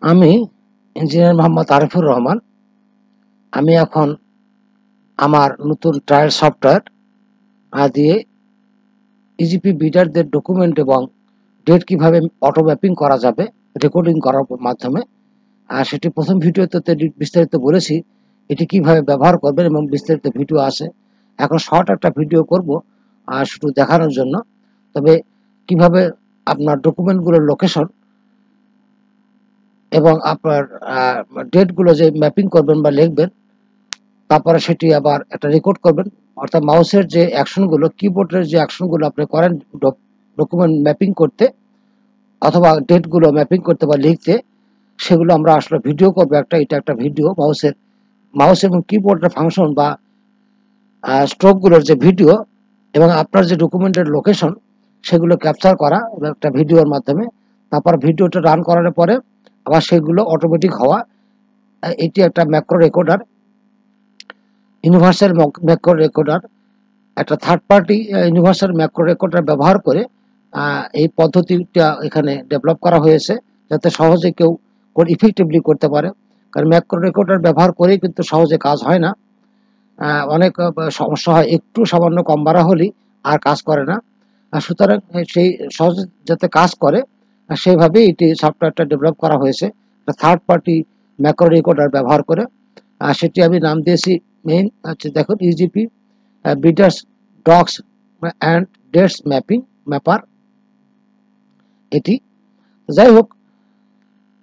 আমি ইঞ্জিনিয়ার মোহাম্মদ আরিফুর রহমান। আমি এখন আমার নতুন ট্রায়াল সফটওয়্যার দিয়ে ইজিপি বিডারদের ডকুমেন্ট এবং ডেট কিভাবে অটো ম্যাপিং করা যাবে রেকর্ডিং করার মাধ্যমে, আর সেটি প্রথম ভিডিওতে বিস্তারিত বলেছি এটি কিভাবে ব্যবহার করবেন এবং বিস্তারিত ভিডিও আছে। এখন শর্ট একটা ভিডিও করব শুধু দেখানোর জন্য। তবে কিভাবে আপনার ডকুমেন্টগুলোর লোকেশন এবং আপনার ডেটগুলো যে ম্যাপিং করবেন বা লিখবেন, তারপরে সেটি আবার একটা রেকর্ড করবেন, অর্থাৎ মাউসের যে অ্যাকশনগুলো, কিবোর্ডের যে অ্যাকশনগুলো আপনি করেন ডকুমেন্ট ম্যাপিং করতে অথবা ডেটগুলো ম্যাপিং করতে বা লিখতে, সেগুলো আমরা আসলে ভিডিও করবো একটা। এটা একটা ভিডিও মাউস এবং কিবোর্ডের ফাংশন বা স্ট্রোকগুলোর যে ভিডিও এবং আপনার যে ডকুমেন্টের লোকেশন সেগুলো ক্যাপচার করা একটা ভিডিওর মাধ্যমে। তারপর ভিডিওটা রান করার পরে আবার সেগুলো অটোমেটিক হওয়া। এটি একটা macro recorder, universal macro recorder, একটা third party universal macro recorder ব্যবহার করে এই পদ্ধতিটা এখানে ডেভেলপ করা হয়েছে, যাতে সহজে কেউ ইফেক্টিভলি করতে পারে। কারণ ম্যাক্রো রেকর্ডার ব্যবহার করেই কিন্তু সহজে কাজ হয় না, অনেক সমস্যা হয়, একটু সামান্য কম বাড়া হলেই আর কাজ করে না। সুতরাং সেই সহজে যাতে কাজ করে সেইভাবেই এটি সফটওয়্যারটা ডেভেলপ করা হয়েছে থার্ড পার্টি ম্যাক্রো রেকর্ডার ব্যবহার করে। সেটি আমি নাম দিয়েছি মেইন হচ্ছে, দেখুন, EGP bidders docs and dates mapper. এটি যাই হোক,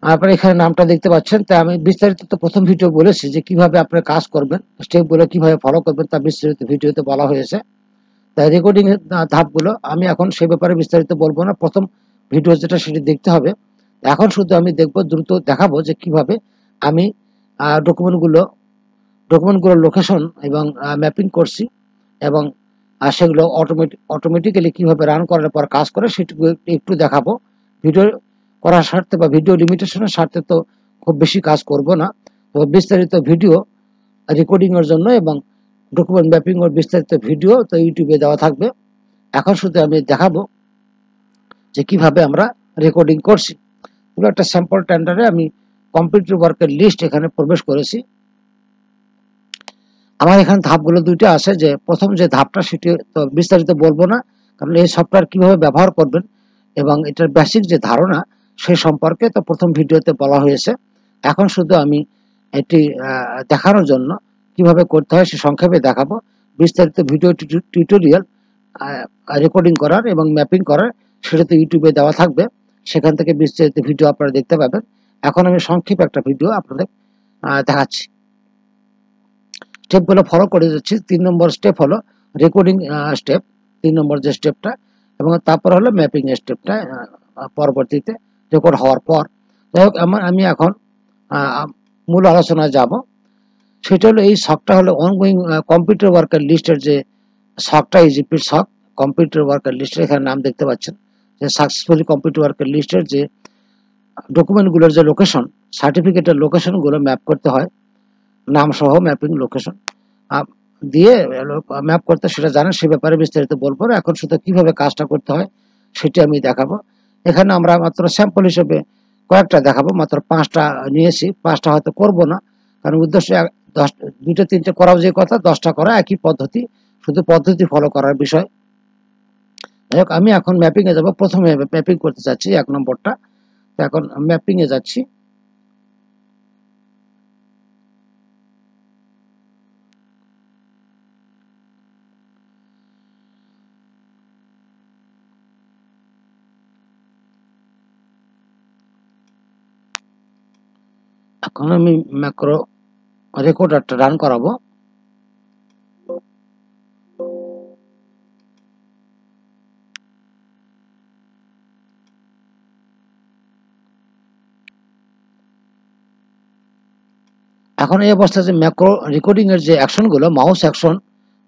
আপনারা এখানে নামটা দেখতে পাচ্ছেন। তাই আমি বিস্তারিত তো প্রথম ভিডিও বলেছি যে কিভাবে আপনি কাজ করবেন, স্টেপগুলো কিভাবে ফলো করবেন তা বিস্তারিত ভিডিওতে বলা হয়েছে। তাই রেকর্ডিং এর ধাপগুলো আমি এখন সে ব্যাপারে বিস্তারিত বলবো না, প্রথম ভিডিও যেটা সেটি দেখতে হবে। এখন শুধু আমি দ্রুত দেখাবো যে কিভাবে আমি ডকুমেন্টগুলোর লোকেশন এবং ম্যাপিং করছি এবং সেগুলো অটোমেটিক্যালি কিভাবে রান করার পর কাজ করে সেটুকু একটু দেখাবো। ভিডিও করার স্বার্থে বা ভিডিও লিমিটেশনের স্বার্থে তো খুব বেশি কাজ করব না, তবে বিস্তারিত ভিডিও রেকর্ডিং এর জন্য এবং ডকুমেন্ট ম্যাপিং এর বিস্তারিত ভিডিও তো ইউটিউবে দেওয়া থাকবে। এখন শুধু আমি দেখাবো যে কিভাবে আমরা রেকর্ডিং করছি। পুরো একটা স্যাম্পল টেন্ডারে আমি কম্পিউটার ওয়ার্কের লিস্ট এখানে প্রবেশ করেছি। আমার এখানে ধাপগুলো দুইটা আছে, যে প্রথম যে ধাপটা সেটি তো বিস্তারিত বলবো না, কারণ এই সফটওয়্যার কিভাবে ব্যবহার করবেন এবং এটার বেসিক যে ধারণা সে সম্পর্কে তো প্রথম ভিডিওতে বলা হয়েছে। এখন শুধু আমি এটি দেখানোর জন্য কিভাবে করতে হয় সে সংক্ষেপে দেখাবো। বিস্তারিত ভিডিও টিউটোরিয়াল রেকর্ডিং করার এবং ম্যাপিং করার সেটা তো ইউটিউবে দেওয়া থাকবে, সেখান থেকে বিস্তারিত ভিডিও আপনারা দেখতে পাবেন। এখন আমি সংক্ষেপে একটা ভিডিও আপনাদের দেখাচ্ছি। স্টেপগুলো ফলো করে যাচ্ছি। 3 নম্বর স্টেপ হলো রেকর্ডিং স্টেপ, 3 নম্বর যে স্টেপটা, এবং তারপর হলো ম্যাপিং স্টেপটা পরবর্তীতে রেকর্ড হওয়ার পর। যাই হোক, আমি এখন মূল আলোচনায় যাব। সেটা হলো এই শখটা হলো অনগোয়িং কম্পিউটার ওয়ার্কার লিস্টের যে শখটা, ইজিপির শখ কম্পিউটার ওয়ার্কার লিস্টের, এখানে নাম দেখতে পাচ্ছেন যে সাকসেসফুলি কম্পিউটার ওয়ার্কার লিস্টের যে ডকুমেন্টগুলোর যে লোকেশন, সার্টিফিকেটের লোকেশনগুলো ম্যাপ করতে হয়, নাম সহ ম্যাপিং লোকেশন দিয়ে ম্যাপ করতে, সেটা জানেন, সে ব্যাপারে বিস্তারিত বলবো। এখন শুধু কিভাবে কাজটা করতে হয় সেটি আমি দেখাবো। এখানে আমরা মাত্র স্যাম্পল হিসেবে কয়েকটা দেখাবো, মাত্র 5টা নিয়েছি। 5টা হয়তো করবো না, কারণ উদ্দেশ্য 2টা 3টে করাও যে কথা, 10টা করা একই পদ্ধতি, শুধু পদ্ধতি ফলো করার বিষয়। যাই হোক, আমি এখন ম্যাপিং এ যাবো। প্রথমে ম্যাপিং করতে চাচ্ছি 1 নম্বরটা। তো এখন ম্যাপিং এ যাচ্ছি। এখন আমি ম্যাক্রো রেকর্ডারটা রান করাবো। এখন এই অবস্থায় যে ম্যাক্রো রেকর্ডিং এর যে অ্যাকশনগুলো,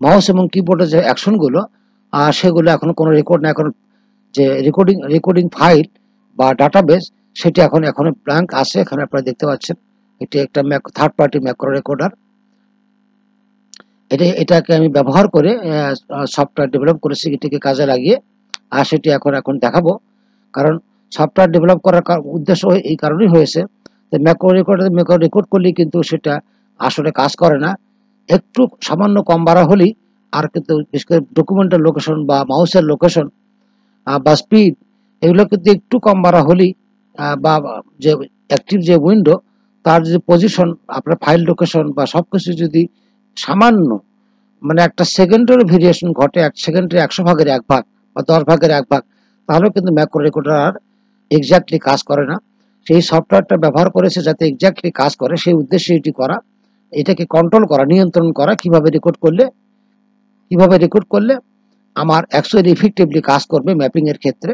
মাউস এবং কিবোর্ডের যে অ্যাকশনগুলো, সেগুলো এখন কোনো রেকর্ড না। এখন যে রেকর্ডিং ফাইল বা ডাটাবেস সেটি এখনো ব্ল্যাঙ্ক আছে। এখানে আপনারা দেখতে পাচ্ছেন এটি একটা থার্ড পার্টি ম্যাক্রো রেকর্ডার। এটাকে আমি ব্যবহার করে সফটওয়্যার ডেভেলপ করেছি, এটিকে কাজে লাগিয়ে। আর সেটি এখন দেখাবো, কারণ সফটওয়্যার ডেভেলপ করার উদ্দেশ্য এই কারণেই হয়েছে তো ম্যাক্রো রেকর্ড করলেই কিন্তু সেটা আসলে কাজ করে না। একটু সামান্য কম বাড়া হলেই আর কিন্তু বিশেষ করে ডকুমেন্টের লোকেশন বা মাউসের লোকেশন বা স্পিড এগুলো কিন্তু একটু কম বাড়া হলেই বা যে অ্যাক্টিভ যে উইন্ডো তার যে পজিশন আপনার ফাইল লোকেশন বা সবকিছু যদি সামান্য মানে একটা সেকেন্ডের ভেরিয়েশন ঘটে, 1 সেকেন্ডে 100 ভাগের 1 ভাগ বা 10 ভাগের 1 ভাগ, তাহলেও কিন্তু ম্যাক্রো রেকর্ডার আর এক্স্যাক্টলি কাজ করে না। সেই সফটওয়্যারটা ব্যবহার করেছে যাতে এক্স্যাক্টলি কাজ করে, সেই উদ্দেশ্যে এটি করা। এটাকে কন্ট্রোল করা, নিয়ন্ত্রণ করা কিভাবে রেকর্ড করলে আমার অ্যাকচুয়ালি ইফেক্টিভলি কাজ করবে ম্যাপিং এর ক্ষেত্রে।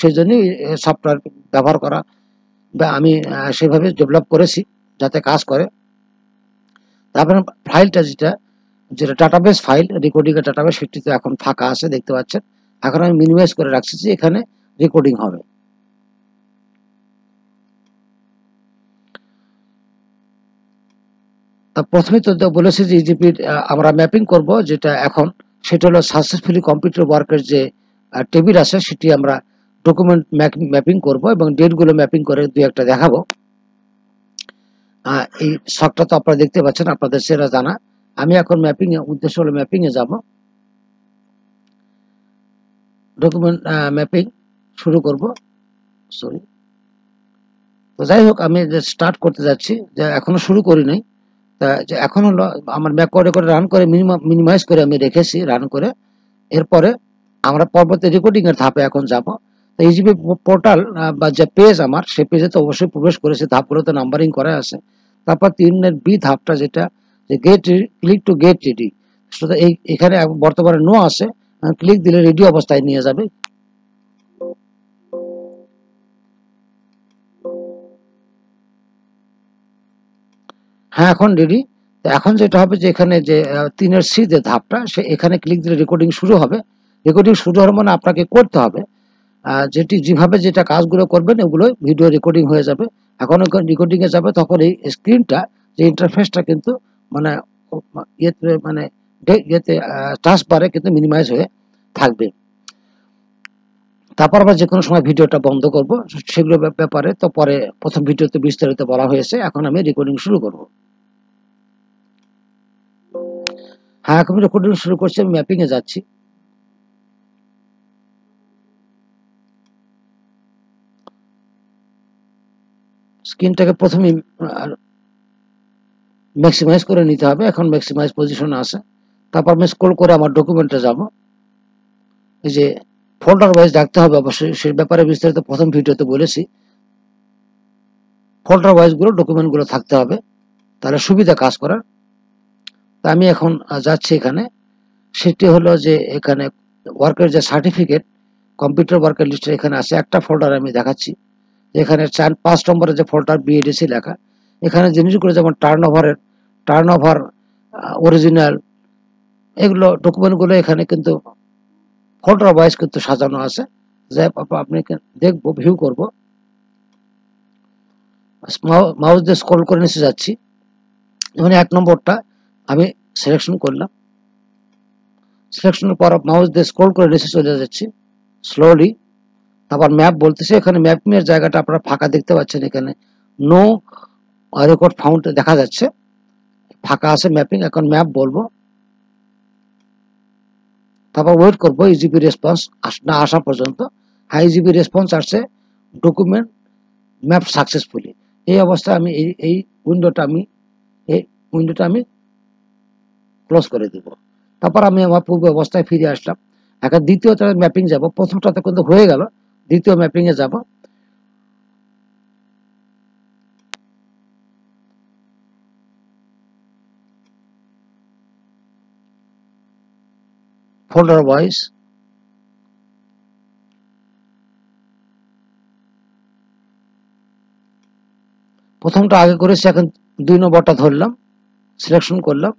সেজন্যই সফটওয়্যার ব্যবহার করা বা আমি সেভাবে ডেভেলপ করেছি যাতে কাজ করে। তারপরে ফাইলটা যেটা ডাটাবেস ফাইল, রেকর্ডিং এর ডাটাবেস, সেটি তো এখন ফাঁকা আছে দেখতে পাচ্ছেন। এখন আমি মিনিমাইজ করে রাখছি যে এখানে রেকর্ডিং হবে। প্রথমে তো বলেছি যে ইজিপির আমরা ম্যাপিং করব, যেটা এখন সেটা হলো সাকসেসফুলি কম্পিউটার ওয়ার্কের যে টেবিল আছে সেটি আমরা ডকুমেন্ট ম্যাপিং করব এবং ডেটগুলো ম্যাপিং করে দুই একটা দেখাবো। এই শখটা তো আপনারা দেখতে পাচ্ছেন, আপনাদের সেটা জানা। আমি এখন ম্যাপিং এ উদ্দেশ্য হলো ম্যাপিং এ যাব, ডকুমেন্ট ম্যাপিং শুরু করব। সরি, তো যাই হোক আমি স্টার্ট করতে যাচ্ছি, যে এখনো শুরু করি নাই। তা যে এখন হলো আমার ম্যাক্রো রেকর্ড রান করে মিনিমাইজ করে আমি রেখেছি রান করে। এরপরে আমরা পরবর্তী রেকর্ডিং এর ধাপে এখন যাব। তো ইজিপি পোর্টাল বা যে পেজ আমার, সেই পেজে তো অবশ্যই প্রবেশ করেছে, ধাপগুলোতে নাম্বারিং করা আছে। তারপর 3-এর বি ধাপটা যেটা যে ক্লিক টু গেট রেডি, সেটা এখানে বর্তমানে নো আছে, ক্লিক দিলে রেডি অবস্থায় নিয়ে যাবে। হ্যাঁ এখন রেডি। তো এখন যেটা হবে যে এখানে যে 3-এর সি যে ধাপটা, সে এখানে ক্লিক দিলে রেকর্ডিং শুরু হবে। রেকর্ডিং শুরু হওয়ার মানে আপনাকে করতে হবে যেভাবে যেটা কাজগুলো করবেন ওগুলো ভিডিও রেকর্ডিং হয়ে যাবে। এখন রেকর্ডিং এ যাবে তখন এই স্ক্রিনটা যে ইন্টারফেসটা কিন্তু মানে ইয়েতে মানে ইয়েতে টাচ বারে কিন্তু মিনিমাইজ হয়ে থাকবে। তারপর আবার যে কোনো সময় ভিডিওটা বন্ধ করব, সেগুলো ব্যাপারে তো পরে প্রথম ভিডিওতে বিস্তারিত বলা হয়েছে। এখন আমি রেকর্ডিং শুরু করব। হ্যাঁ এখন রেকর্ডিং শুরু করছি, আমি ম্যাপিং এ যাচ্ছি। স্ক্রিনটাকে প্রথমে ম্যাক্সিমাইজ করে নিতে হবে। এখন ম্যাক্সিমাইজ পজিশন আছে। তারপর আমি স্ক্রল করে আমার ডকুমেন্টে যাব। এই যে ফোল্ডার ওয়াইজ রাখতে হবে অবশ্যই, সেই ব্যাপারে বিস্তারিত প্রথম ভিডিওতে বলেছি। ফোল্ডার ওয়াইজ গুলো ডকুমেন্ট গুলো থাকতে হবে, তাহলে সুবিধা কাজ করার। তা আমি এখন যাচ্ছি এখানে, সেটি হলো যে এখানে ওয়ার্কের যে সার্টিফিকেট কম্পিউটার ওয়ার্কের লিস্টে এখানে আছে একটা ফোল্ডার আমি দেখাচ্ছি। এখানে 5 নম্বরের যে ফোল্ডার বিএডিসি লেখা, এখানে জিনিসগুলো যেমন টার্ন ওভার অরিজিনাল, এগুলো ডকুমেন্টগুলো এখানে কিন্তু ফোল্ডার ওয়াইজ কিন্তু সাজানো আছে। যাই আপনি দেখবো, ভিউ করব, মাউস দিয়ে স্ক্রল করে নিচে যাচ্ছি। যেমন 1 নম্বরটা আমি সিলেকশন করলাম, সিলেকশনের পর মাউস দিয়ে স্ক্রল করে নিচে চলে যাচ্ছি স্লোলি। তারপর ম্যাপ বলতেছে, এখানে ম্যাপিংয়ের জায়গাটা আপনারা ফাঁকা দেখতে পাচ্ছেন, এখানে নো রেকর্ড ফাউন্ড দেখা যাচ্ছে, ফাঁকা আছে ম্যাপিং। এখন ম্যাপ বলবো, তারপর ওয়েট করবো ইজিপি রেসপন্স না আসা পর্যন্ত। হ্যাঁ ইজিপি রেসপন্স আসছে, ডকুমেন্ট ম্যাপ সাকসেসফুলি। এই অবস্থায় আমি এই উইন্ডোটা আমি ক্লোজ করে দিব। তারপর আমি আমার পূর্ব অবস্থায় ফিরে আসলাম। এখন দ্বিতীয়টা ম্যাপিং যাব, প্রথমটাতে কিন্তু হয়ে গেল, দ্বিতীয় ম্যাপিং এ যাব। ফোল্ডার ওয়াইজ প্রথমটা আগে করেছি, এখন 2 নম্বরটা ধরলাম, সিলেকশন করলাম,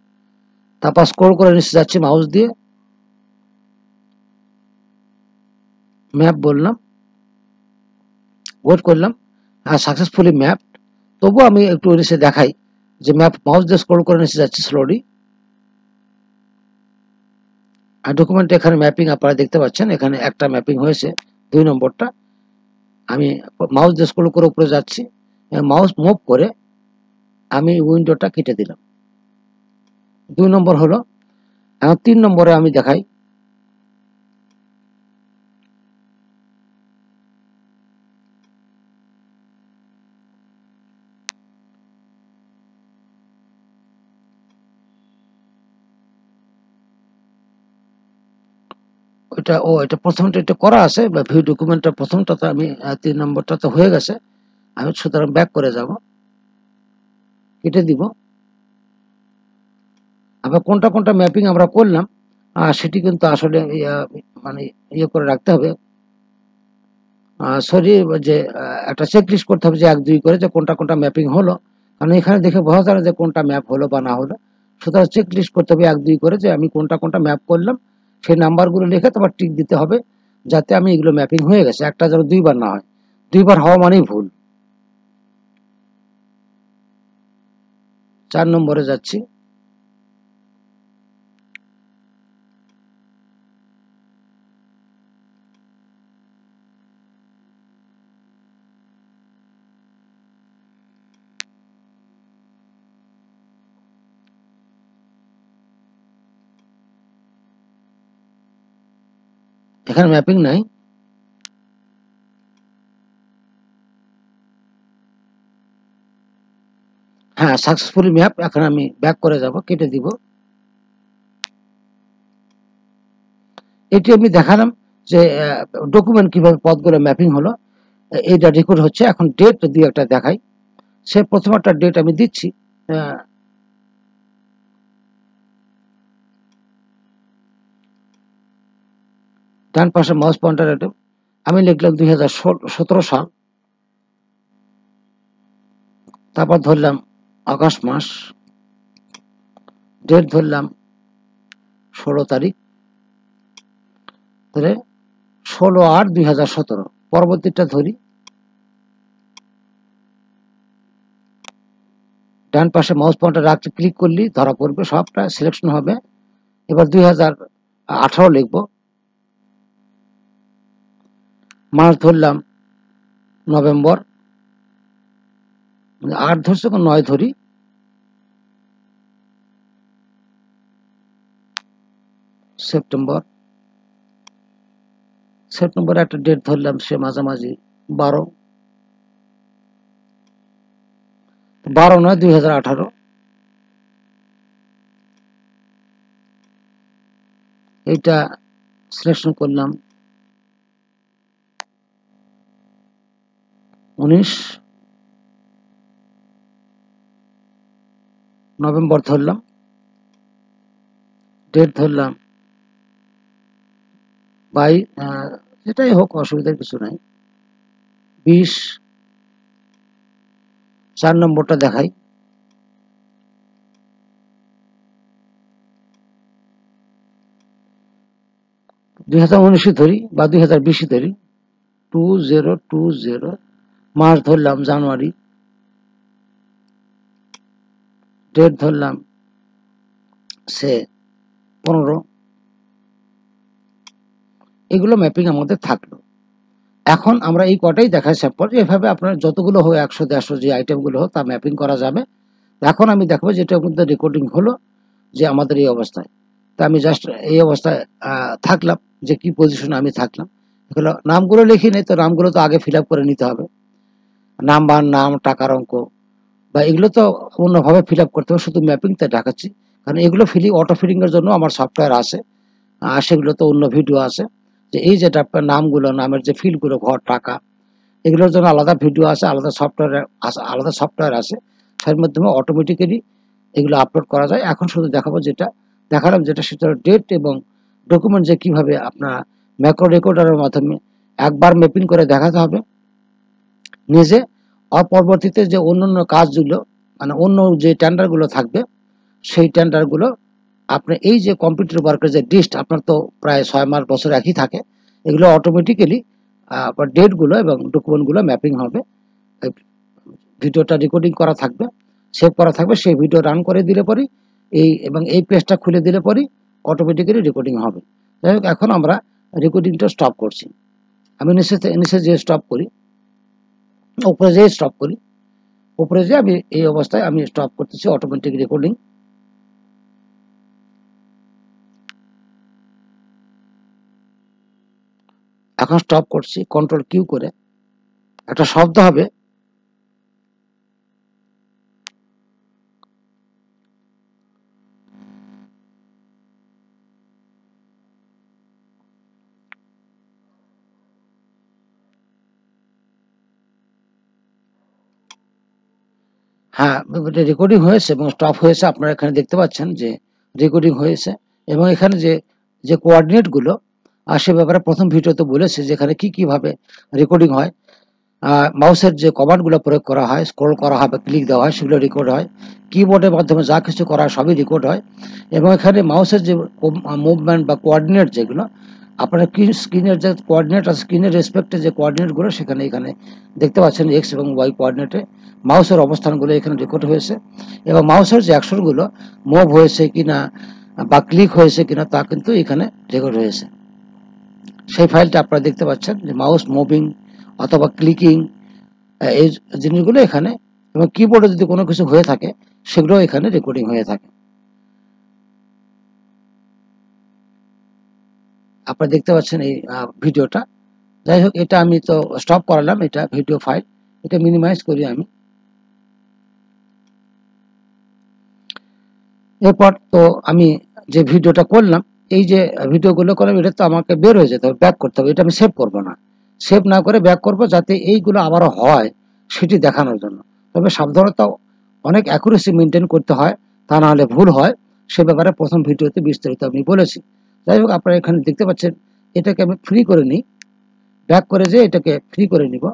তারপর স্ক্রল করে নিচে যাচ্ছি মাউস দিয়ে, ম্যাপ বললাম, ওয়েট করলাম, আর সাকসেসফুলি ম্যাপ। তবু আমি একটু নিচে দেখাই যে ম্যাপ, মাউস দিয়ে স্ক্রল করে নিচে যাচ্ছি স্লোলি। আর ডকুমেন্টে এখানে ম্যাপিং আপনারা দেখতে পাচ্ছেন, এখানে একটা ম্যাপিং হয়েছে 2 নম্বরটা। আমি মাউস দিয়ে স্ক্রল করে উপরে যাচ্ছি, মাউস মুভ করে আমি উইন্ডোটা কেটে দিলাম। 2 নম্বর হলো। এখন 3 নম্বরে আমি দেখাই। এটা প্রথমটা এটা করা আছে, বা ভিউ ডকুমেন্টটা প্রথমটা তো আমি 3 নম্বরটা তো হয়ে গেছে। আমি সুতরাং ব্যাক করে যাব, কেটে দিব। আবার কোনটা কোনটা ম্যাপিং আমরা করলাম সেটি কিন্তু আসলে মানে ইয়ে করে রাখতে হবে। সরি, যে একটা চেক লিস্ট করতে হবে যে 1 2 করে যে কোনটা কোনটা ম্যাপিং হলো, কারণ এখানে দেখে বোঝা যায় না যে কোনটা ম্যাপ হলো বা না হলো। সুতরাং চেক লিস্ট করতে হবে 1 2 করে যে আমি কোনটা কোনটা ম্যাপ করলাম, সেই নাম্বারগুলো লিখে তোমার টিক দিতে হবে যাতে আমি এগুলো ম্যাপিং হয়ে গেছে। একটা যেন 2 বার না হয়, 2 বার হওয়া মানেই ভুল। 4 নম্বরে যাচ্ছি। এখানে ম্যাপিং নাই। হ্যাঁ, সাকসেসফুলি ম্যাপ। এখন আমি ব্যাক করে যাব, কেটে দিব। এটি আমি দেখালাম যে ডকুমেন্ট কিভাবে পদগুলো ম্যাপিং হলো, এইটা রেকর্ড হচ্ছে। এখন ডেট দিয়ে একটা দেখাই। সে প্রথম একটা ডেট আমি দিচ্ছি। ডান পাশে মাউস পয়েন্টার আমি লিখলাম 2017 সাল। তারপর ধরলাম আগস্ট মাস, ডেট ধরলাম 16 তারিখ, ধরে 16/8/2017। পরবর্তীটা ধরি, ডান পাশে মাউস পয়েন্টার রাখতে ক্লিক করলি ধরা পড়বে, সবটা সিলেকশন হবে। এবার 2018 লিখবো। মাস ধরলাম নভেম্বর, 8 ধরছে, 9 ধরি। সেপ্টেম্বর একটা ডেট ধরলাম, সে মাঝামাঝি 12/9/2018। এইটা সিলেকশন করলাম 19 নভেম্বর ধরলাম, ডেট ধরলাম যেটাই হোক, অসুবিধার কিছু নাই, 20। 4 নম্বরটা দেখাই। দুই 2019 ধরি বা 2020 ধরি, 2020। মাস ধরলাম জানুয়ারি, ডেট ধরলাম সে 15। এগুলো ম্যাপিং আমাদের থাকলো। এখন আমরা এই কটাই দেখাই স্যাম্পল। এভাবে আপনার যতগুলো হোক, 100 150 যে আইটেমগুলো হোক তা ম্যাপিং করা যাবে। এখন আমি দেখাবো যেটার মধ্যে রেকর্ডিং হলো যে আমাদের এই অবস্থায়। তা আমি জাস্ট এই অবস্থায় থাকলাম, যে কি পজিশনে আমি থাকলাম। এগুলো নামগুলো লিখি নেই, তো নামগুলো তো আগে ফিল আপ করে নিতে হবে। নাম্বার, নাম, টাকার অঙ্ক বা এগুলো তো অন্যভাবে ফিল আপ করতে হবে, শুধু ম্যাপিংটা দেখাচ্ছি। কারণ এগুলো অটো ফিলিংয়ের জন্য আমার সফটওয়্যার আছে, আর সেগুলো তো অন্য ভিডিও আছে। যে এই যেটা আপনার নামগুলো, নামের যে ফিল্ডগুলো, ঘর, টাকা, এগুলোর জন্য আলাদা ভিডিও আছে, আলাদা সফটওয়্যার আছে। তার মাধ্যমে অটোমেটিক্যালি এগুলো আপলোড করা যায়। এখন শুধু দেখাবো যেটা দেখালাম, যেটা সেটা ডেট এবং ডকুমেন্ট যে কিভাবে আপনার ম্যাক্রো রেকর্ডারের মাধ্যমে একবার ম্যাপিং করে দেখাতে হবে নিজে। পরবর্তীতে যে অন্যান্য কাজগুলো, মানে অন্য যে টেন্ডারগুলো থাকবে, সেই টেন্ডারগুলো আপনি এই যে কম্পিউটার ওয়ার্কের যে লিস্ট আপনার তো প্রায় 6 মাস বছর একই থাকে, এগুলো অটোমেটিক্যালি ডেটগুলো এবং ডকুমেন্টগুলো ম্যাপিং হবে। ভিডিওটা রেকর্ডিং করা থাকবে, সেভ করা থাকবে, সেই ভিডিও রান করে দিলে পরেই এই পেজটা খুলে দিলে পরেই অটোমেটিক্যালি রেকর্ডিং হবে। যাই হোক, এখন আমরা রেকর্ডিংটা স্টপ করছি। আমি নিচে যে স্টপ করি, উপরে যে স্টপ করি, উপরে যে আমি এই অবস্থায় আমি স্টপ করতেছি অটোমেটিক রেকর্ডিং। এখন স্টপ করছি কন্ট্রোল কিউ করে। একটা শব্দ হবে, হ্যাঁ রেকর্ডিং হয়েছে এবং স্টপ হয়েছে। আপনারা এখানে দেখতে পাচ্ছেন যে রেকর্ডিং হয়েছে এবং এখানে যে যে কোঅর্ডিনেট গুলো সে ব্যাপারে প্রথম ভিডিওতে বলেছে যে এখানে কি কিভাবে রেকর্ডিং হয়। মাউসের যে কমান্ডগুলো প্রয়োগ করা হয়, স্ক্রল করা হয় বা ক্লিক দেওয়া হয়, সেগুলো রেকর্ড হয়। কিবোর্ডের মাধ্যমে যা কিছু করা হয় সবই রেকর্ড হয় এবং এখানে মাউসের যে মুভমেন্ট বা কোঅর্ডিনেট যেগুলো আপনার স্ক্রিনের যে কোঅর্ডিনেট আছে, স্ক্রিনের রেসপেক্টে যে কোঅর্ডিনেটগুলো সেখানে এখানে দেখতে পাচ্ছেন এক্স এবং ওয়াই কোঅর্ডিনেটে মাউসের অবস্থানগুলো এখানে রেকর্ড হয়েছে এবং মাউসের যে অ্যাকশনগুলো মুভ হয়েছে কিনা বা ক্লিক হয়েছে কিনা তা কিন্তু এখানে রেকর্ড হয়েছে। সেই ফাইলটা আপনারা দেখতে পাচ্ছেন যে মাউস মুভিং অথবা ক্লিকিং এই জিনিসগুলো এখানে, এবং কিবোর্ডে যদি কোনো কিছু হয়ে থাকে সেগুলো এখানে রেকর্ডিং হয়ে থাকে। আপনারা দেখতে পাচ্ছেন এই ভিডিওটা। যাই হোক, এটা আমি তো স্টপ করালাম, এটা ভিডিও ফাইল, এটা মিনিমাইজ করি আমি। এরপর তো আমি যে ভিডিওটা করলাম, এই যে ভিডিওগুলো করলাম, এটা তো আমাকে বের হয়ে যেতে হবে, ব্যাক করতে হবে। এটা আমি সেভ করব না, সেভ না করে ব্যাক করব যাতে এইগুলো আবারও হয় সেটি দেখানোর জন্য। তবে সাবধানতা, অনেক অ্যাকুরেসি মেনটেন করতে হয়, তা না হলে ভুল হয়। সে ব্যাপারে প্রথম ভিডিওতে বিস্তারিত আমি বলেছি। যাই হোক, আপনারা এখানে দেখতে পাচ্ছেন এটাকে আমি ফ্রি করে নিই, ব্যাক করে যে এটাকে ফ্রি করে নিব।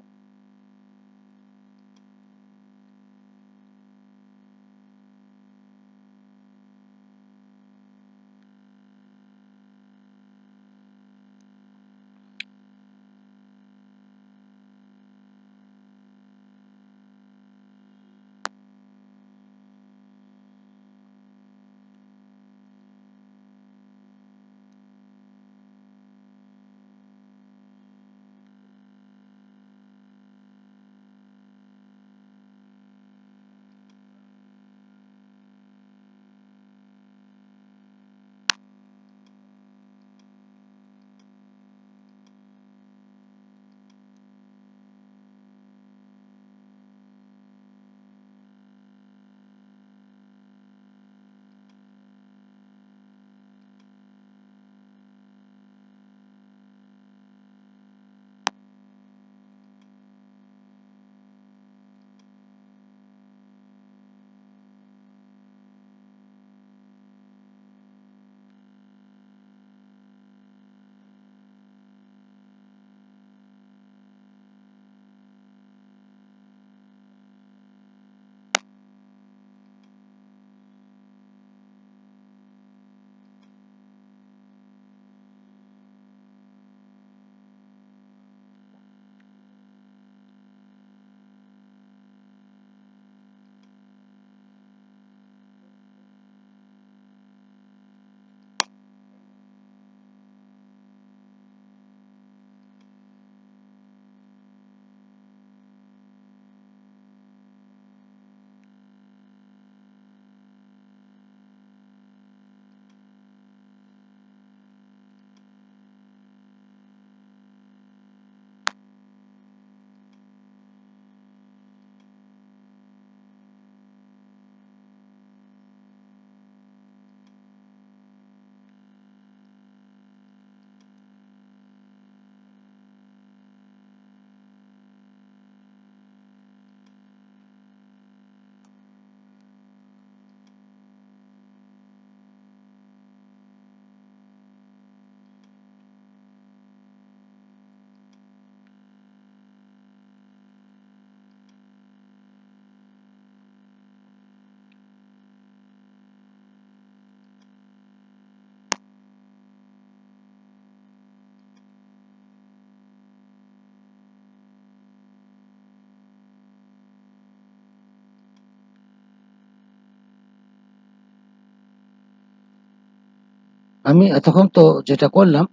আমি এতক্ষণ তো যেটা করলাম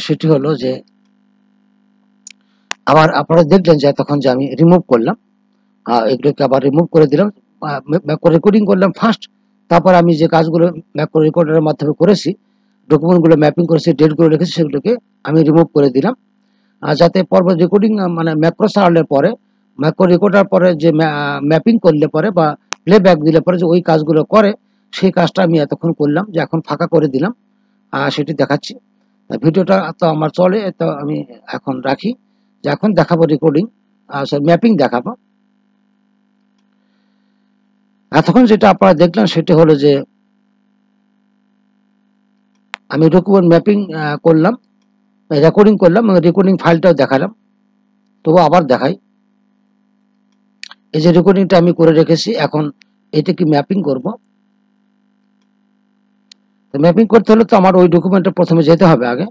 সেটি হলো যে, আবার আপনারা দেখলেন যে এতক্ষণ যে আমি রিমুভ করলাম, এগুলোকে আবার রিমুভ করে দিলাম, ম্যাক্রো রেকর্ডিং করলাম ফার্স্ট। তারপর আমি যে কাজগুলো ম্যাক্রো রেকর্ডারের মাধ্যমে করেছি, ডকুমেন্টগুলো ম্যাপিং করেছি, ডেটগুলো রেখেছি, সেগুলোকে আমি রিমুভ করে দিলাম। যাতে পরবর্তী রেকর্ডিং মানে ম্যাক্রো চালানোর পরে, ম্যাক্রো রেকর্ডার পরে যে ম্যাপিং করলে পরে বা প্লেব্যাক দিলে পরে যে ওই কাজগুলো করে, সেই কাজটা আমি এতক্ষণ করলাম, যে এখন ফাঁকা করে দিলাম, সেটি দেখাচ্ছি। ভিডিওটা তো আমার চলে, তো আমি এখন রাখি, যে এখন দেখাবো রেকর্ডিং, ম্যাপিং দেখাবো। এতক্ষণ যেটা আপনারা দেখলেন সেটা হলো যে আমি ডকুমেন্ট ম্যাপিং করলাম, রেকর্ডিং করলাম, রেকর্ডিং ফাইলটাও দেখালাম। তবু আবার দেখাই, এই যে রেকর্ডিংটা আমি করে রেখেছি, এখন এটা কি ম্যাপিং করব। তো ম্যাপিং করতে হলে তো আমার ওই ডকুমেন্টে প্রথমে যেতে হবে, আগে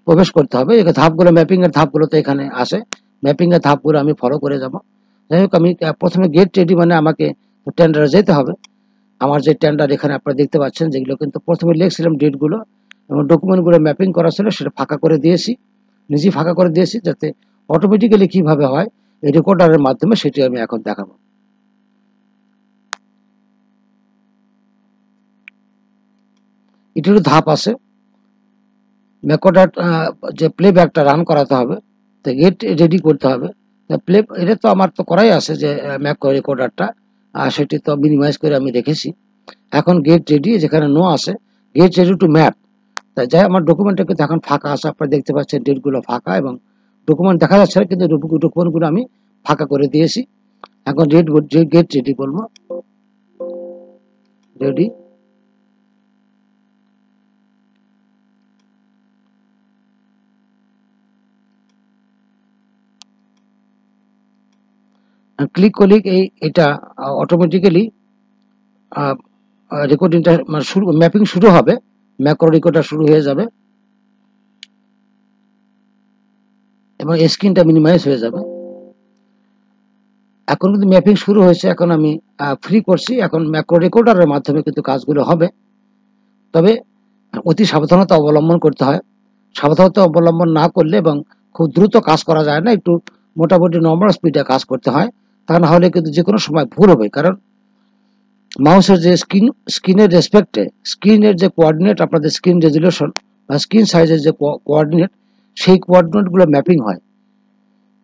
প্রবেশ করতে হবে। এই ধাপগুলো, ম্যাপিং এর ধাপগুলো তো এখানে আসে, ম্যাপিং এর ধাপগুলো আমি ফলো করে যাব। যাই হোক, আমি প্রথমে গেট রেডি, মানে আমাকে টেন্ডারে যেতে হবে। আমার যে টেন্ডার এখানে আপনারা দেখতে পাচ্ছেন, যেগুলো কিন্তু প্রথমে লিখছিলাম ডেটগুলো এবং ডকুমেন্টগুলো ম্যাপিং করা ছিল, সেটা ফাঁকা করে দিয়েছি, নিজেই ফাঁকা করে দিয়েছি, যাতে অটোমেটিক্যালি কিভাবে হয় এই রেকর্ডারের মাধ্যমে, সেটি আমি এখন দেখাবো। এটিরও ধাপ আছে, রেকর্ডার যে প্লেব্যাকটা রান করাতে হবে, তো গেট রেডি করতে হবে। প্লে এটা তো আমার তো করাই আছে, যে ম্যাক রেকর্ডারটা, সেটি তো মিনিমাইজ করে আমি রেখেছি। এখন গেট রেডি, যেখানে নো আছে, গেট রেডি টু ম্যাপ। তাই যাই, আমার ডকুমেন্টটা কিন্তু এখন ফাঁকা আছে, আপনারা দেখতে পাচ্ছেন ডেটগুলো ফাঁকা, এবং ডকুমেন্ট দেখা যাচ্ছে না, কিন্তু ডকুমেন্টগুলো আমি ফাঁকা করে দিয়েছি। এখন গেট রেডি বলবো, রেডি। ক্লিক করলে এটা অটোমেটিক্যালি রেকর্ডিংটা মানে শুরু, ম্যাপিং শুরু হবে, ম্যাক্রো রেকর্ডার শুরু হয়ে যাবে এবং স্ক্রিনটা মিনিমাইজ হয়ে যাবে। এখন কিন্তু ম্যাপিং শুরু হয়েছে, এখন আমি ফ্রি করছি, এখন ম্যাক্রো রেকর্ডারের মাধ্যমে কিন্তু কাজগুলো হবে। তবে অতি সাবধানতা অবলম্বন করতে হয়, সাবধানতা অবলম্বন না করলে এবং খুব দ্রুত কাজ করা যায় না, একটু মোটামুটি নর্মাল স্পিডে কাজ করতে হয়, তা না হলে কিন্তু যে কোনো সময় ভুল হবে। কারণ মাউসের যে স্ক্রিনের রেসপেক্টে, স্ক্রিনের যে কোঅর্ডিনেট, আপনাদের স্ক্রিন রেজুলেশন বা স্ক্রিন সাইজের যে কোঅর্ডিনেট, সেই কোঅর্ডিনেটগুলো ম্যাপিং হয়,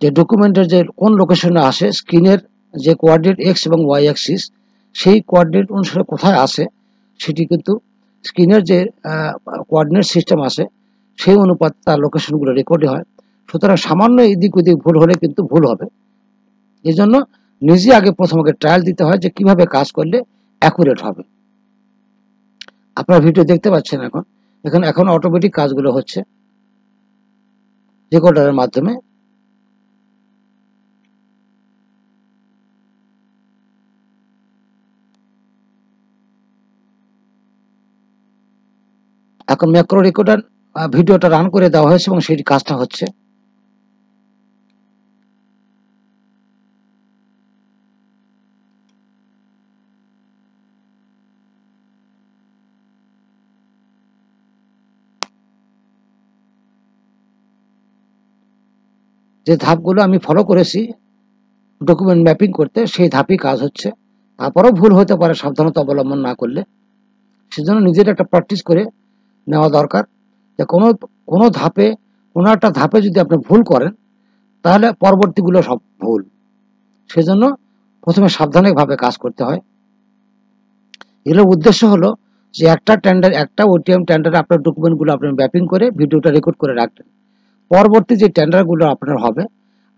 যে ডকুমেন্টের যে কোন লোকেশনে আসে, স্ক্রিনের যে কোঅর্ডিনেট এক্স এবং ওয়াই অ্যাক্সিস, সেই কোঅর্ডিনেট অনুসারে কোথায় আসে, সেটি কিন্তু স্ক্রিনের যে কোঅর্ডিনেট সিস্টেম আছে, সেই অনুপাতে তার লোকেশনগুলো রেকর্ড হয়। সুতরাং সামান্য এদিক ওদিক ভুল হলে কিন্তু ভুল হবে। এই জন্য নিজে আগে প্রথমে ট্রায়াল দিতে হয়, যে কিভাবে কাজ করলে অ্যাকুরেট হবে। আপনারা ভিডিও দেখতে পাচ্ছেন, এখন অটোমেটিক কাজগুলো হচ্ছে রেকর্ডারের মাধ্যমে। এখন ম্যাক্রো রেকর্ডার ভিডিওটা রান করে দেওয়া হয়েছে এবং সেই কাজটা হচ্ছে। যে ধাপগুলো আমি ফলো করেছি ডকুমেন্ট ম্যাপিং করতে, সেই ধাপই কাজ হচ্ছে। তারপরেও ভুল হতে পারে সাবধানতা অবলম্বন না করলে, সেজন্য নিজের একটা প্র্যাকটিস করে নেওয়া দরকার, যে কোনো ধাপে, কোনো একটা ধাপে যদি আপনি ভুল করেন, তাহলে পরবর্তীগুলো সব ভুল। সেজন্য প্রথমে সাবধানভাবে কাজ করতে হয়। এর উদ্দেশ্য হলো যে একটা ওটিএম টেন্ডারে আপনার ডকুমেন্টগুলো আপনি ম্যাপিং করে ভিডিওটা রেকর্ড করে রাখবেন। পরবর্তী যে টেন্ডারগুলো আপনার হবে,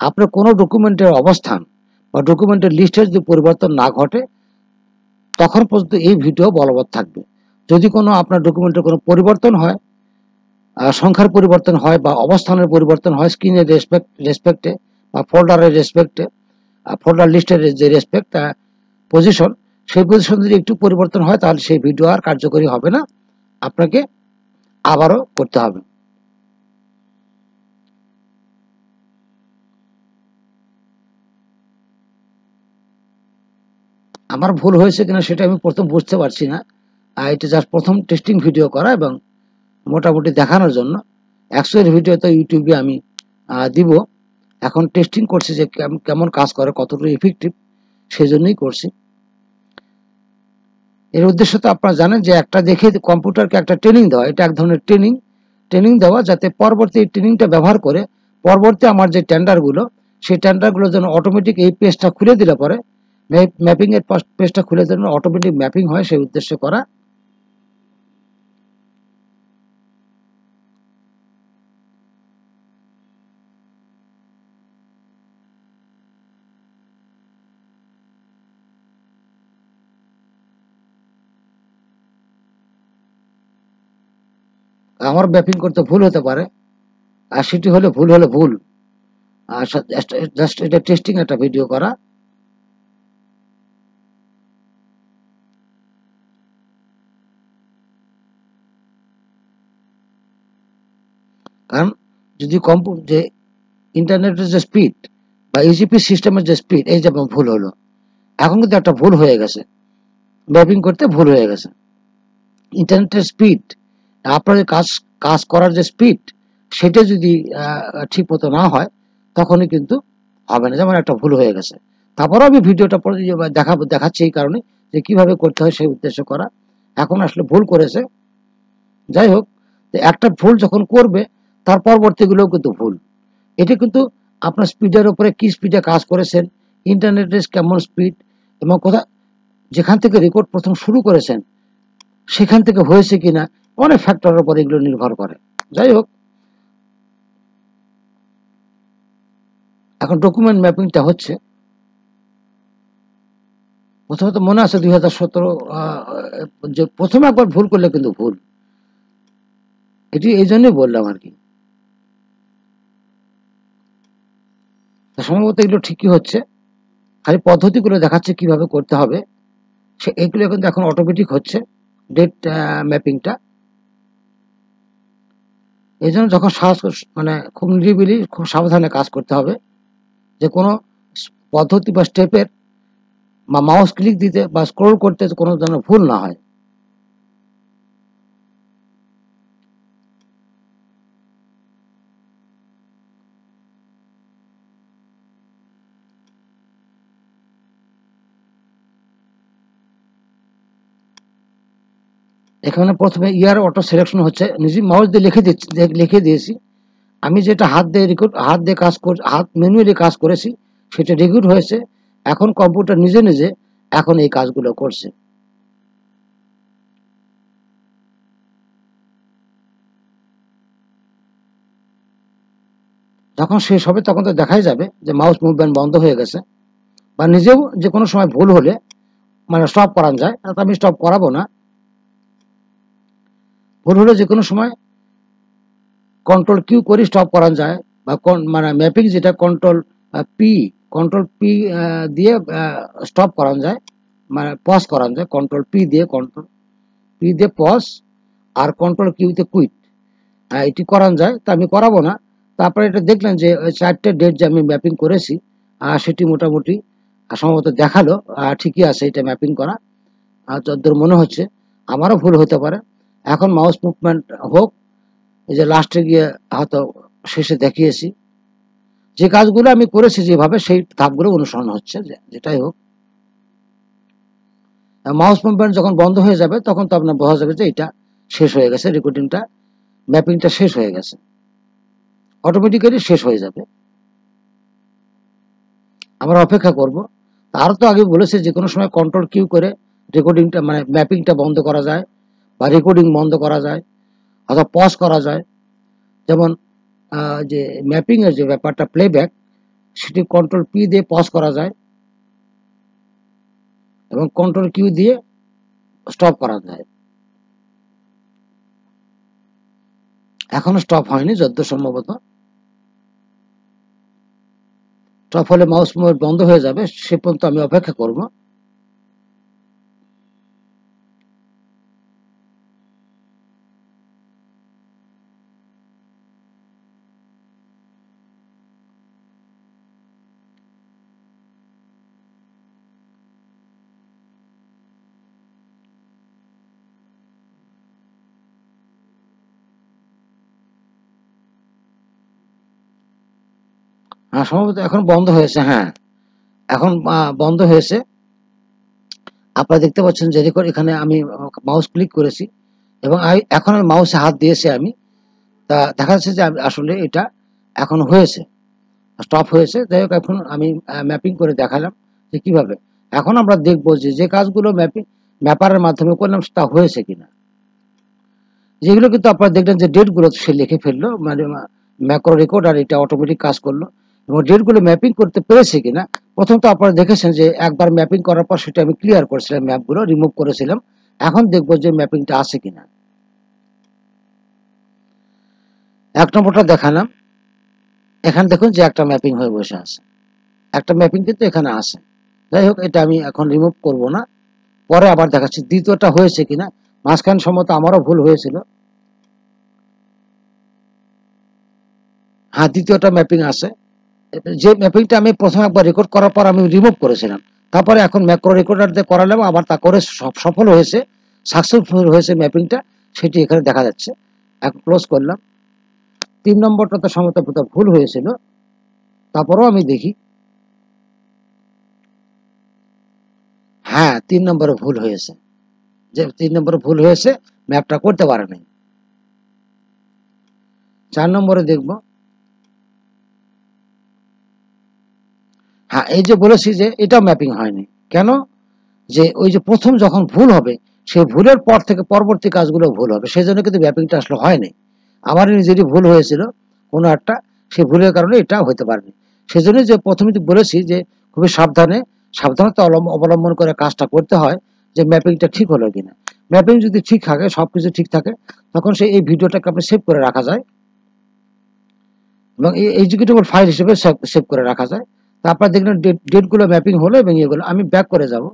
আপনার কোনো ডকুমেন্টের অবস্থান বা ডকুমেন্টের লিস্টের যদি পরিবর্তন না ঘটে, তখন পর্যন্ত এই ভিডিও বলবৎ থাকবে। যদি কোনো আপনার ডকুমেন্টের কোনো পরিবর্তন হয়, সংখ্যার পরিবর্তন হয় বা অবস্থানের পরিবর্তন হয়, স্ক্রিনের রেসপেক্টে বা ফোল্ডারের রেসপেক্টে, ফোল্ডার লিস্টের যে রেসপেক্ট পজিশন, সেই পজিশন যদি একটু পরিবর্তন হয়, তাহলে সেই ভিডিও আর কার্যকরী হবে না, আপনাকে আবারও করতে হবে। আমার ভুল হয়েছে কিনা সেটা আমি প্রথম বুঝতে পারছি না। এটা জাস্ট প্রথম টেস্টিং ভিডিও করা এবং মোটামুটি দেখানোর জন্য। অ্যাকচুয়াল ভিডিও তো ইউটিউবে আমি দিব। এখন টেস্টিং করছি যে কেমন কাজ করে, কতটুকু ইফেক্টিভ, সেই জন্যই করছি। এর উদ্দেশ্য তো আপনারা জানেন যে একটা দেখে কম্পিউটারকে একটা ট্রেনিং দেওয়া, এটা এক ধরনের ট্রেনিং দেওয়া, যাতে পরবর্তী ট্রেনিংটা ব্যবহার করে পরবর্তী আমার যে টেন্ডারগুলো, সেই টেন্ডারগুলো যেন অটোমেটিক এই পেজটা খুলে দিলে পরে ম্যাপিং এর পেজটা খুলে যেন অটোমেটিক ম্যাপিং হয়, সেই উদ্দেশ্যে করা। আমার ম্যাপিং করতে ভুল হতে পারে, আর সেটি হলে ভুল। আর জাস্ট এটা টেস্টিং একটা ভিডিও করা। কারণ যদি যে ইন্টারনেটের যে স্পিড বা ইজিপি সিস্টেমের যে স্পিড, এই যেমন ভুল হলো, এখন কিন্তু একটা ভুল হয়ে গেছে, ম্যাপিং করতে ভুল হয়ে গেছে। ইন্টারনেটের স্পিড, আপনার কাজ কাজ করার যে স্পিড, সেটা যদি ঠিক মতো না হয়, তখনই কিন্তু হবে না। যেমন একটা ভুল হয়ে গেছে, তারপরও আমি ভিডিওটা দেখাচ্ছি এই কারণে যে কিভাবে করতে হয় সেই উদ্দেশ্য করা। এখন আসলে ভুল করেছে, যাই হোক, একটা ভুল যখন করবে তার পরবর্তীগুলোও কিন্তু ভুল। এটা কিন্তু আপনার স্পিডের উপরে, কি স্পিডে কাজ করেছেন, ইন্টারনেটের কেমন স্পিড, এবং যেখান থেকে রেকর্ড প্রথম শুরু করেছেন সেখান থেকে হয়েছে কিনা, অনেক ফ্যাক্টরের উপর এগুলো নির্ভর করে। যাই হোক, এখন ডকুমেন্ট ম্যাপিংটা হচ্ছে। প্রথমত মনে আছে 2017 যে প্রথমে একবার ভুল করলে কিন্তু ভুল, এটি এই জন্যই বললাম আর কি। সম্ভবত এগুলো ঠিকই হচ্ছে, খালি পদ্ধতিগুলো দেখাচ্ছে কিভাবে করতে হবে। এগুলো কিন্তু এখন অটোমেটিক হচ্ছে ডেট ম্যাপিংটা। এই জন্য যখন মানে খুব নিরিবিলি, খুব সাবধানে কাজ করতে হবে, যে কোনো পদ্ধতি বা স্টেপের বা মাউস ক্লিক দিতে বা স্ক্রোল করতে কোনো যেন ভুল না হয়। এখানে প্রথমে ইয়ার অটো সিলেকশন হচ্ছে, নিজে মাউস দিয়ে লিখে দিয়েছি। আমি যেটা হাত ম্যানুয়ালি কাজ করেছি সেটা রেকর্ড হয়েছে। এখন কম্পিউটার নিজে নিজে এখন এই কাজগুলো করছে। যখন শেষ হবে তখন তো দেখাই যাবে যে মাউস মুভমেন্ট বন্ধ হয়ে গেছে, বা নিজেও যে কোনো সময় ভুল হলে মানে স্টপ করানো যায়, আমি স্টপ করাবো না। ভুল হলে যে কোনো সময় কন্ট্রোল কিউ করে স্টপ করানো যায়, বা মানে ম্যাপিং যেটা পি কন্ট্রোল পি দিয়ে স্টপ করানো যায়, মানে পজ করানো যায়। কন্ট্রোল পি দিয়ে পজ, আর কন্ট্রোল কিউতে কুইট, এটি করানো যায়। তা আমি করাবো না। তারপরে এটা দেখলেন যে 4টে ডেট যে আমি ম্যাপিং করেছি, সেটি মোটামুটি সম্ভবত দেখালো ঠিকই আছে এটা ম্যাপিং করা, যতদূর মনে হচ্ছে। আমারও ভুল হতে পারে। এখন মাউস মুভমেন্ট হোক, এই যে লাস্টে গিয়ে হয়তো শেষে দেখিয়েছি যে কাজগুলো আমি করেছি যেভাবে, সেই ধাপগুলো অনুসরণ হচ্ছে। যেটাই হোক, মাউস মুভমেন্ট যখন বন্ধ হয়ে যাবে তখন তো আপনার বোঝা যাবে যে এটা শেষ হয়ে গেছে, রেকর্ডিংটা, ম্যাপিংটা শেষ হয়ে গেছে, অটোমেটিক্যালি শেষ হয়ে যাবে। আমরা অপেক্ষা করব। আরও তো আগে বলেছে যে কোনো সময় কন্ট্রোল কিউ করে রেকর্ডিংটা মানে ম্যাপিংটা বন্ধ করা যায়, বা রেকর্ডিং বন্ধ করা যায়, অথবা পজ করা যায়। যেমন যে ম্যাপিং এর যে ব্যাপারটা, প্লেব্যাক, সেটি কন্ট্রোল পি দিয়ে পজ করা যায়, এবং কন্ট্রোল কিউ দিয়ে স্টপ করা যায়। এখনো স্টপ হয়নি যতদূর সম্ভবত। স্টপ হলে মাউস মুভমেন্ট বন্ধ হয়ে যাবে, সে পর্যন্ত আমি অপেক্ষা করব। হ্যাঁ, সম্ভবত এখন বন্ধ হয়েছে। হ্যাঁ, এখন বন্ধ হয়েছে। আপনারা দেখতে পাচ্ছেন যে রেকর্ড, এখানে আমি মাউস ক্লিক করেছি এবং এখন আমি মাউসে হাত দিয়েছি আমি, তা দেখা যাচ্ছে যে আসলে এটা এখন হয়েছে, স্টপ হয়েছে। যাই হোক, এখন আমি ম্যাপিং করে দেখালাম যে কিভাবে। এখন আমরা দেখব যে যে কাজগুলো ম্যাপারের মাধ্যমে করলাম তা হয়েছে কিনা। যেগুলো কিন্তু আপনারা দেখলেন যে ডেটগুলো সে লিখে ফেললো, মানে ম্যাক্রো রেকর্ড, আর এটা অটোমেটিক কাজ করলো, এবং ডেটগুলো ম্যাপিং করতে পেরেছে কিনা। প্রথম তো আপনারা দেখেছেন যে একবার ম্যাপিং করার পর সেটা আমি ক্লিয়ার করেছিলাম, ম্যাপগুলো রিমুভ করেছিলাম। এখন দেখবো যে ম্যাপিংটা আছে কিনা। 1 নম্বরটা দেখালাম, এখানে দেখুন যে একটা ম্যাপিং হয়ে বসে আছে, একটা ম্যাপিং কিন্তু এখানে আছে। যাই হোক, এটা আমি এখন রিমুভ করব না, পরে আবার দেখাচ্ছি দ্বিতীয়টা হয়েছে কিনা। মাঝখান সম্মত আমারও ভুল হয়েছিল। হ্যাঁ, দ্বিতীয়টা ম্যাপিং আছে। যে ম্যাপিংটা আমি প্রথমে একবার রেকর্ড করার পর আমি রিমুভ করেছিলাম, তারপরে এখন ম্যাক্রো রেকর্ডার দিয়ে করালাম, আবার তা করে সফল হয়েছে, সাকসেসফুল হয়েছে ম্যাপিংটা, সেটি এখানে দেখা যাচ্ছে। এখন ক্লোজ করলাম। 3 নম্বরটা তো সম্ভবত ভুল হয়েছিল, তারপরেও আমি দেখি। হ্যাঁ, 3 নম্বরে ভুল হয়েছে, যে 3 নম্বরে ভুল হয়েছে, ম্যাপটা করতে পারে নাই। 4 নম্বরে দেখব। হ্যাঁ, এই যে বলেছি যে এটাও ম্যাপিং হয়নি কেন, যে ওই যে প্রথম যখন ভুল হবে, সেই ভুলের পর থেকে পরবর্তী কাজগুলো ভুল হবে, সেই জন্য কিন্তু ম্যাপিংটা আসলে হয়নি। আমার নিজেরই ভুল হয়েছিল কোনো একটা, সেই ভুলের কারণে এটা হতে পারেনি। সেই জন্য যে প্রথমে বলেছি যে খুবই সাবধানতা অবলম্বন করে কাজটা করতে হয়, যে ম্যাপিংটা ঠিক হলো কিনা। ম্যাপিং যদি ঠিক থাকে, সবকিছু ঠিক থাকে, তখন এই ভিডিওটাকে আপনি সেভ করে রাখা যায়, এবং এই এক্সিকিউটেবল ফাইল হিসেবে সেভ করে রাখা যায়। তা আপনারা দেখলেন ডেটগুলো ম্যাপিং হলো, এবং এগুলো আমি ব্যাক করে যাব,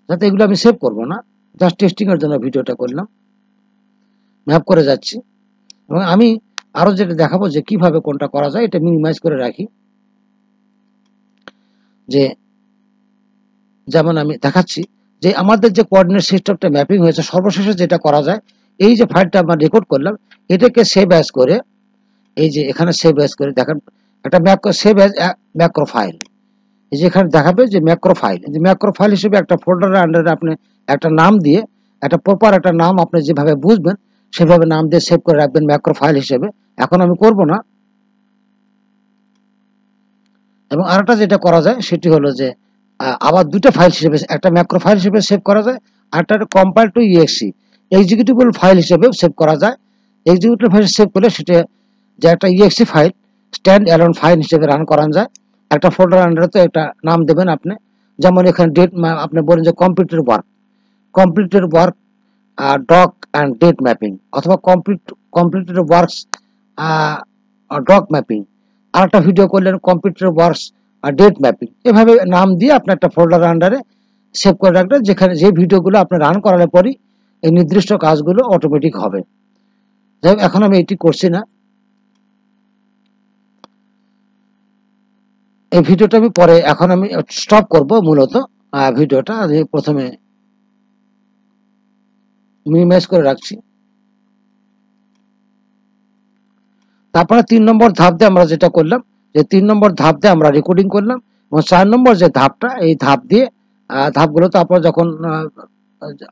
যাতে এগুলো আমি সেভ করব না, জাস্ট টেস্টিং এর জন্য ভিডিওটা করলাম। ম্যাপ করে যাচ্ছি, এবং আমি আরো যেটা দেখাবো যে কিভাবে কোনটা করা যায়, এটা মিনিমাইজ করে রাখি। যে যেমন আমি দেখাচ্ছি যে আমাদের যে কোঅর্ডিনেট সিস্টেমটা ম্যাপিং হয়েছে, সর্বশেষে যেটা করা যায়, এই যে ফাইলটা আমরা রেকর্ড করলাম, এটাকে সেভ অ্যাজ করে, এই যে এখানে সেভ অ্যাজ করে দেখেন, একটা সেভ অ্যাজ ম্যাক্রো ফাইল, এই যে এখানে দেখাবে যে ম্যাক্রো ফাইল, যে ম্যাক্রো ফাইল হিসেবে একটা ফোল্ডারের আন্ডারে আপনি একটা নাম দিয়ে, একটা প্রপার একটা নাম আপনি যেভাবে বুঝবেন সেভাবে নাম দিয়ে সেভ করে রাখবেন ম্যাক্রো ফাইল হিসেবে। এখন আমি করব না। এবং আরেকটা যেটা করা যায় সেটি হলো যে আবার দুটো ফাইল হিসেবে, একটা ম্যাক্রো ফাইল হিসেবে সেভ করা যায়, আর একটা compile to EXE executable file হিসেবেও সেভ করা যায়। এক্সিকিউটেবল ফাইল সেভ করলে সেটা যে একটা EXE file, stand alone file হিসেবে রান করানো যায়। একটা ফোল্ডার আন্ডারে তো একটা নাম দেবেন আপনি, যেমন এখানে ডেট, আপনি বলেন যে completed work doc and date mapping, অথবা কমপ্লিটেড ওয়ার্কস ডক ম্যাপিং। আর একটা ভিডিও করলেন কম্পিউটার ওয়ার্কস আর ডেট ম্যাপিং, এভাবে নাম দিয়ে আপনি একটা ফোল্ডার আন্ডারে সেভ করে রাখবেন, যেখানে যে ভিডিওগুলো আপনি রান করালে পরই এই নির্দিষ্ট কাজগুলো অটোমেটিক হবে। যাই হোক, এখন আমি এটি করছি না, এই ভিডিওটা আমি পরে, এখন আমি স্টপ করব মূলত ভিডিওটা। আমি প্রথমে মিনিমাইজ করে রাখছি। তারপরে 3 নম্বর ধাপ দিয়ে আমরা যেটা করলাম, যে 3 নম্বর ধাপ দিয়ে আমরা রেকর্ডিং করলাম, এবং 4 নম্বর যে ধাপটা, এই ধাপ দিয়ে ধাপগুলো তো আপনারা যখন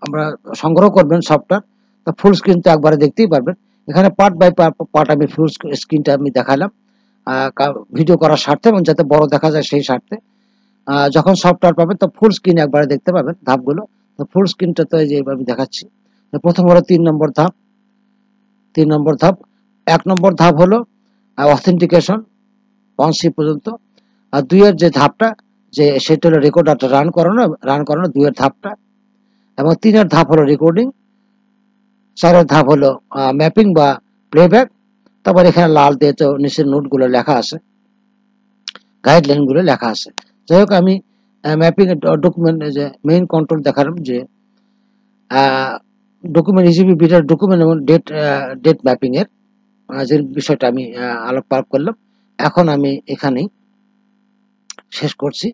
আমরা সংগ্রহ করবেন সফটওয়্যার, তা ফুল স্ক্রিন তো একবারে দেখতেই পারবেন। এখানে পার্ট বাই পার্ট আমি ফুল স্ক্রিনটা আমি দেখালাম ভিডিও করার স্বার্থে, এবং যাতে বড় দেখা যায় সেই স্বার্থে। যখন সফটওয়্যার পাবেন তো ফুল স্ক্রিন একবারে দেখতে পাবেন ধাপগুলো। তো ফুল স্ক্রিনটা তো এই যে আমি দেখাচ্ছি। প্রথম হলো 3 নম্বর ধাপ। 3 নম্বর ধাপ, 1 নম্বর ধাপ হলো অথেন্টিকেশন 1C পর্যন্ত, আর 2 এর যে ধাপটা, যে সেটা হলো রেকর্ডারটা রান করানো 2 এর ধাপটা, এবং 3 এর ধাপ হলো রেকর্ডিং, 4 এর ধাপ হলো ম্যাপিং বা প্লেব্যাক। তারপর এখানে লাল দিয়ে তো নিচের নোটগুলো লেখা আছে, গাইডলাইনগুলো লেখা আছে। যাই হোক, আমি ম্যাপিং ডকুমেন্ট, যে মেইন কন্ট্রোল দেখালাম, যে ডকুমেন্ট ইজিবি বিটার ডকুমেন্ট এবং ডেট ম্যাপিং এর যে বিষয়টা আমি আলোকপাত করলাম। এখন আমি এখানেই শেষ করছি।